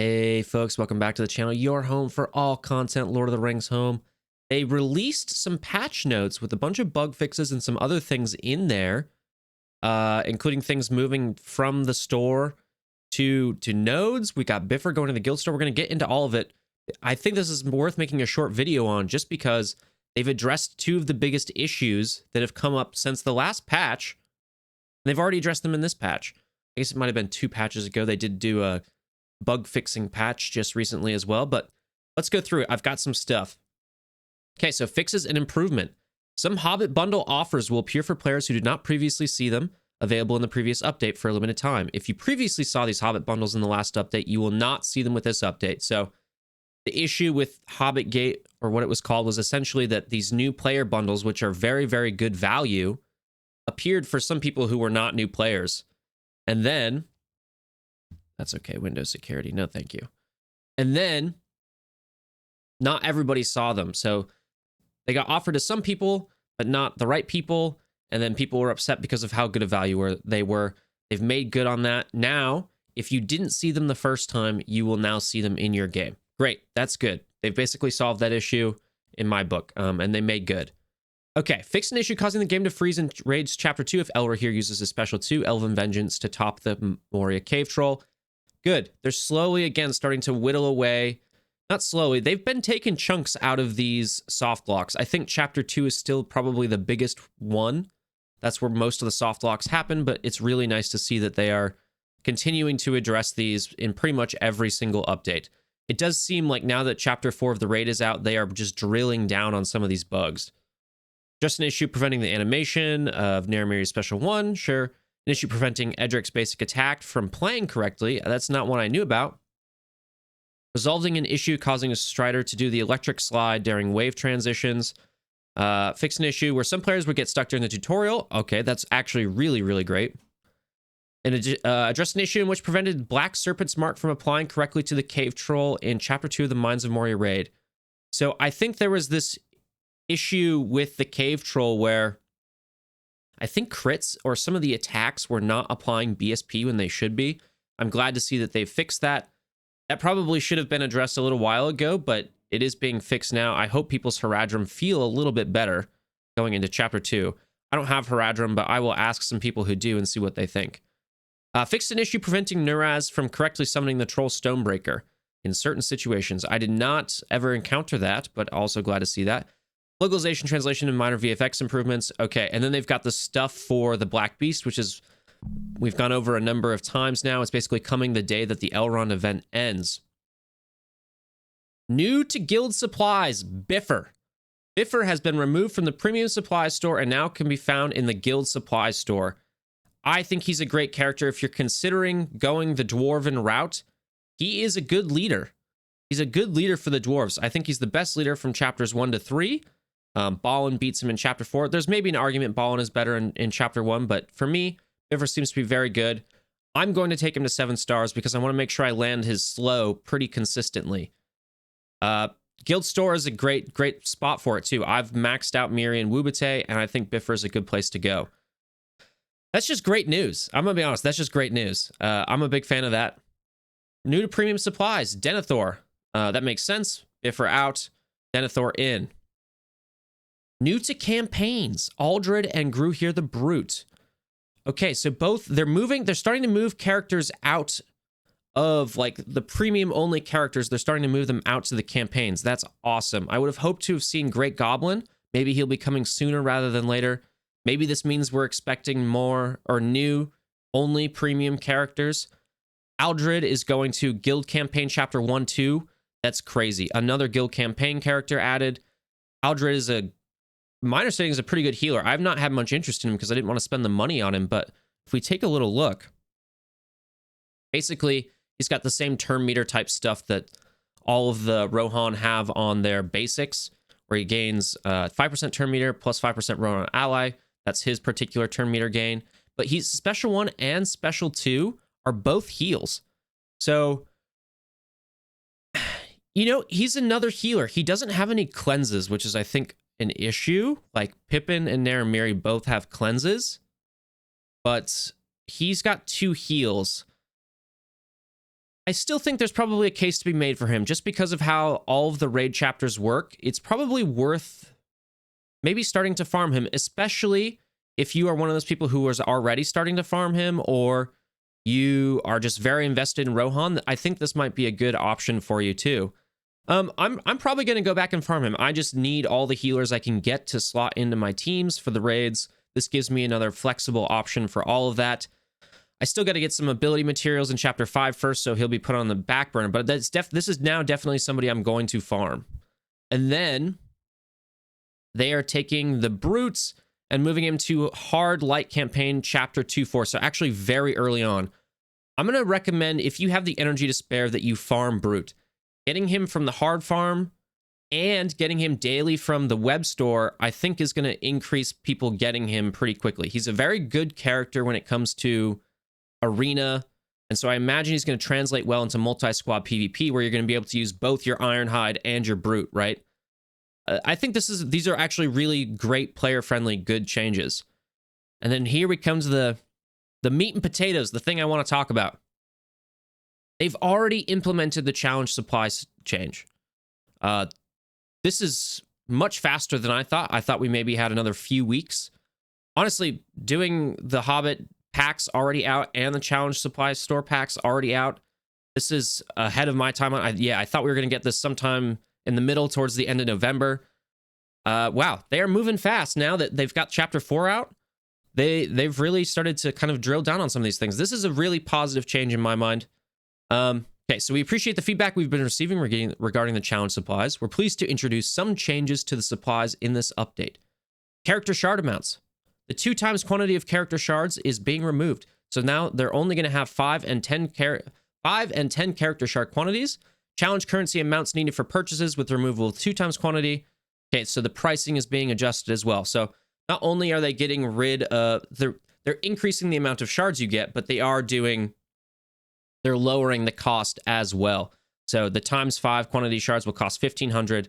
Hey folks, welcome back to the channel, your home for all content Lord of the Rings home. They released some patch notes with a bunch of bug fixes and some other things in there, including things moving from the store to nodes. We got Bifur going to the guild store. We're going to get into all of it. I think this is worth making a short video on just because they've addressed two of the biggest issues that have come up since the last patch. They've already addressed them in this patch. I guess it might have been 2 patches ago. They did do a bug fixing patch just recently as well, but let's go through it. I've got some stuff. Okay, so fixes and improvement. Some Hobbit bundle offers will appear for players who did not previously see them, available in the previous update for a limited time. If you previously saw these Hobbit bundles in the last update, you will not see them with this update. So the issue with Hobbit Gate, or what it was called, was essentially that these new player bundles, which are very, very good value, appeared for some people who were not new players. And then that's okay, Windows security, no thank you. And then not everybody saw them. So they got offered to some people, but not the right people. And then people were upset because of how good a value they were. They've made good on that. Now, if you didn't see them the first time, you will now see them in your game. Great, that's good. They've basically solved that issue in my book, and they made good. Okay, fixed an issue causing the game to freeze in Raids Chapter 2 if Elra here uses his special 2, Elven Vengeance, to top the Moria Cave Troll. Good. They're slowly, again, starting to whittle away. Not slowly. They've been taking chunks out of these soft locks. I think Chapter 2 is still probably the biggest one. That's where most of the soft locks happen, but it's really nice to see that they are continuing to address these in pretty much every single update. It does seem like now that Chapter 4 of the raid is out, they are just drilling down on some of these bugs. Just an issue preventing the animation of Naramiri's Special 1, sure. An issue preventing Edric's basic attack from playing correctly. That's not one I knew about. Resolving an issue causing a Strider to do the electric slide during wave transitions. Fix an issue where some players would get stuck during the tutorial. Okay, that's actually really, really great. And address an issue in which prevented Black Serpent's Mark from applying correctly to the Cave Troll in Chapter 2 of the Mines of Moria raid. So I think there was this issue with the Cave Troll where I think crits or some of the attacks were not applying BSP when they should be. I'm glad to see that they've fixed that. That probably should have been addressed a little while ago, but it is being fixed now. I hope people's Haradrim feel a little bit better going into Chapter 2. I don't have Haradrim, but I will ask some people who do and see what they think. Fixed an issue preventing Nuraz from correctly summoning the Troll Stonebreaker in certain situations. I did not ever encounter that, but also glad to see that. Localization, translation, and minor VFX improvements. Okay, and then they've got the stuff for the Black Beast, which is, we've gone over a number of times now. It's basically coming the day that the Elrond event ends. New to guild supplies, Bifur. Bifur has been removed from the premium supply store and now can be found in the guild supply store. I think he's a great character if you're considering going the dwarven route. He is a good leader. He's a good leader for the dwarves. I think he's the best leader from chapters 1 to 3. Balin beats him in Chapter 4. There's maybe an argument Balin is better in Chapter 1, but for me, Bifur seems to be very good. I'm going to take him to 7 stars because I want to make sure I land his slow pretty consistently. Guild Store is a great spot for it too. I've maxed out Miri and Wubate, and I think Bifur is a good place to go. That's just great news. I'm going to be honest, that's just great news. I'm a big fan of that. New to premium supplies, Denethor. That makes sense. Bifur out, Denethor in. New to campaigns, Aldrid and Brute the Brute. Okay, so both, they're starting to move characters out of like the premium only characters. They're starting to move them out to the campaigns. That's awesome. I would have hoped to have seen Great Goblin. Maybe he'll be coming sooner rather than later. Maybe this means we're expecting more or new only premium characters. Aldrid is going to Guild Campaign Chapter 1, 2. That's crazy. Another Guild Campaign character added. Aldrid is my understanding is a pretty good healer. I've not had much interest in him because I didn't want to spend the money on him, but if we take a little look, basically, he's got the same turn meter type stuff that all of the Rohan have on their basics, where he gains 5% turn meter plus 5% Rohan ally. That's his particular turn meter gain. But he's Special 1 and Special 2 are both heals. So, you know, he's another healer. He doesn't have any cleanses, which is, I think, an issue. Like Pippin and Naramiri both have cleanses, but he's got 2 heals. I still think there's probably a case to be made for him just because of how all of the raid chapters work. It's probably worth maybe starting to farm him, especially if you are one of those people who is already starting to farm him, or you are just very invested in Rohan. I think this might be a good option for you too. I'm probably going to go back and farm him. I just need all the healers I can get to slot into my teams for the raids. This gives me another flexible option for all of that. I still got to get some ability materials in Chapter 5 first, so he'll be put on the back burner. But this is now definitely somebody I'm going to farm. And then they are taking the Brutes and moving him to Hard Light Campaign Chapter 2-4. So actually very early on. I'm going to recommend, if you have the energy to spare, that you farm Brute. Getting him from the hard farm and getting him daily from the web store, I think is going to increase people getting him pretty quickly. He's a very good character when it comes to arena, and so I imagine he's going to translate well into multi-squad PvP, where you're going to be able to use both your Ironhide and your Brute, right? I think these are actually really great player-friendly, good changes. And then here we come to the meat and potatoes, the thing I want to talk about. They've already implemented the challenge supplies change. This is much faster than I thought. I thought we maybe had another few weeks. Honestly, doing the Hobbit packs already out and the challenge supply store packs already out, this is ahead of my time. I thought we were going to get this sometime in the middle, towards the end of November. Wow, they are moving fast now that they've got Chapter 4 out. They've really started to kind of drill down on some of these things. This is a really positive change in my mind. Okay, so we appreciate the feedback we've been receiving regarding the challenge supplies. We're pleased to introduce some changes to the supplies in this update. Character shard amounts. The 2 times quantity of character shards is being removed. So now they're only going to have 5 and 10 character shard quantities. Challenge currency amounts needed for purchases with removal of 2 times quantity. Okay, so the pricing is being adjusted as well. So not only are they getting rid of, they're increasing the amount of shards you get, but they're lowering the cost as well. So the times 5 quantity shards will cost 1,500.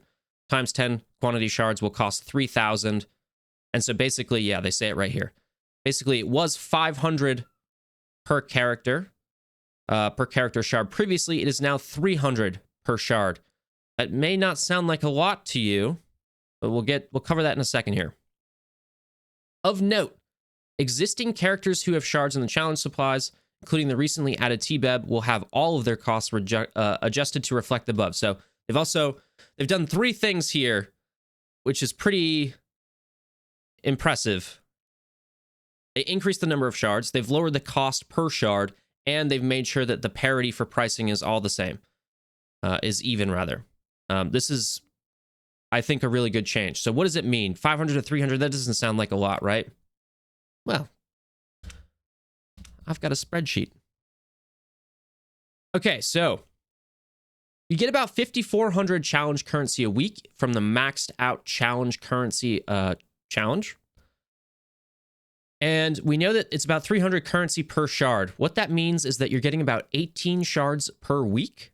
Times 10 quantity shards will cost 3,000. And so basically, yeah, they say it right here. Basically, it was 500 per character shard. Previously, it is now 300 per shard. That may not sound like a lot to you, but we'll cover that in a second here. Of note, existing characters who have shards in the challenge supplies, including the recently added T-Beb, will have all of their costs adjusted to reflect the above. So they've done 3 things here, which is pretty impressive. They increased the number of shards, they've lowered the cost per shard, and they've made sure that the parity for pricing is all the same, is even rather. This is, I think, a really good change. So what does it mean? 500 to 300, that doesn't sound like a lot, right? Well, I've got a spreadsheet. Okay, so you get about 5,400 challenge currency a week from the maxed out challenge currency challenge. And we know that it's about 300 currency per shard. What that means is that you're getting about 18 shards per week.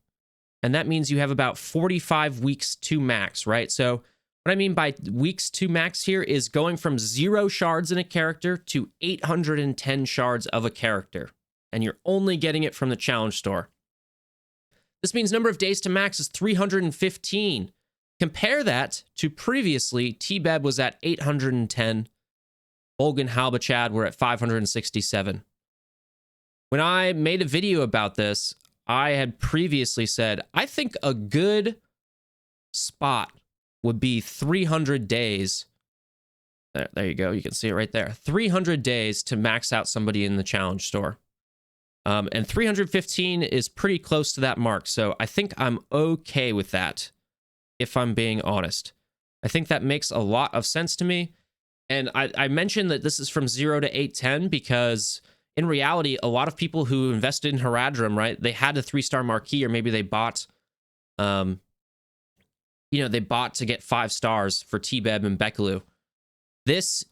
And that means you have about 45 weeks to max, right? So what I mean by weeks to max here is going from 0 shards in a character to 810 shards of a character. And you're only getting it from the challenge store. This means number of days to max is 315. Compare that to previously, T-Beb was at 810. Bolgan Halbachad were at 567. When I made a video about this, I had previously said, I think a good spot would be 300 days. There you go. You can see it right there. 300 days to max out somebody in the challenge store. And 315 is pretty close to that mark. So I think I'm okay with that, if I'm being honest. I think that makes a lot of sense to me. And I mentioned that this is from 0 to 810 because in reality, a lot of people who invested in Haradrim, right, they had a 3-star marquee, or maybe they bought, they bought to get 5 stars for T-Beb and Bekaloo. This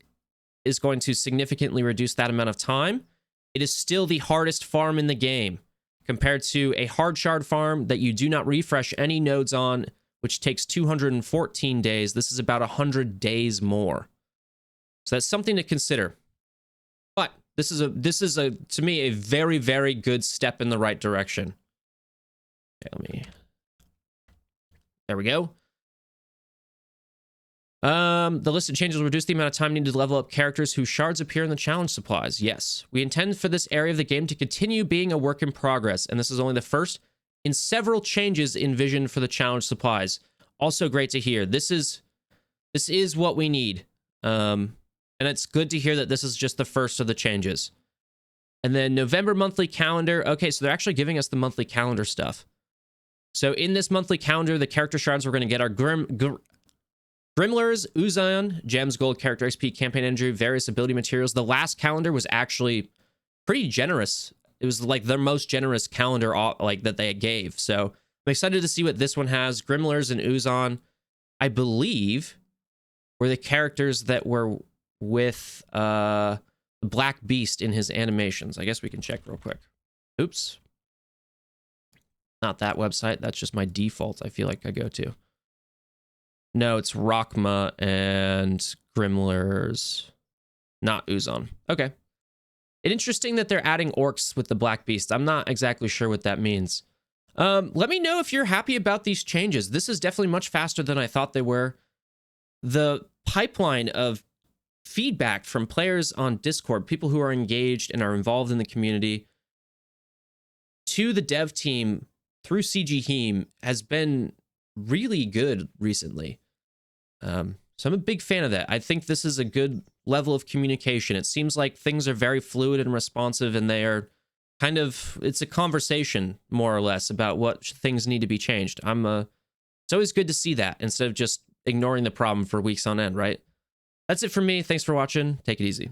is going to significantly reduce that amount of time. It is still the hardest farm in the game compared to a hard shard farm that you do not refresh any nodes on, which takes 214 days. This is about 100 days more. So that's something to consider. But this is to me, a very, very good step in the right direction. Okay, there we go. The listed changes will reduce the amount of time needed to level up characters whose shards appear in the challenge supplies. Yes. We intend for this area of the game to continue being a work in progress, and this is only the first in several changes envisioned for the challenge supplies. Also great to hear. This is what we need. And it's good to hear that this is just the first of the changes. And then November monthly calendar. Okay, so they're actually giving us the monthly calendar stuff. So in this monthly calendar, the character shards we're going to get are Grimlers, Uzan, Gems, Gold, Character XP, Campaign Energy, various ability materials. The last calendar was actually pretty generous. It was like their most generous calendar like that they gave. So I'm excited to see what this one has. Grimlers and Uzan, I believe, were the characters that were with Black Beast in his animations. I guess we can check real quick. Oops. Not that website. That's just my default I feel like I go to. No, it's Rockma and Grimlers. Not Uzan. Okay. It's interesting that they're adding orcs with the Black Beast. I'm not exactly sure what that means. Let me know if you're happy about these changes. This is definitely much faster than I thought they were. The pipeline of feedback from players on Discord, people who are engaged and are involved in the community, to the dev team through CG Heem has been really good recently. So I'm a big fan of that. I think this is a good level of communication. It seems like things are very fluid and responsive, and they are kind of, it's a conversation more or less about what things need to be changed. It's always good to see that instead of just ignoring the problem for weeks on end, right? That's it for me. Thanks for watching. Take it easy.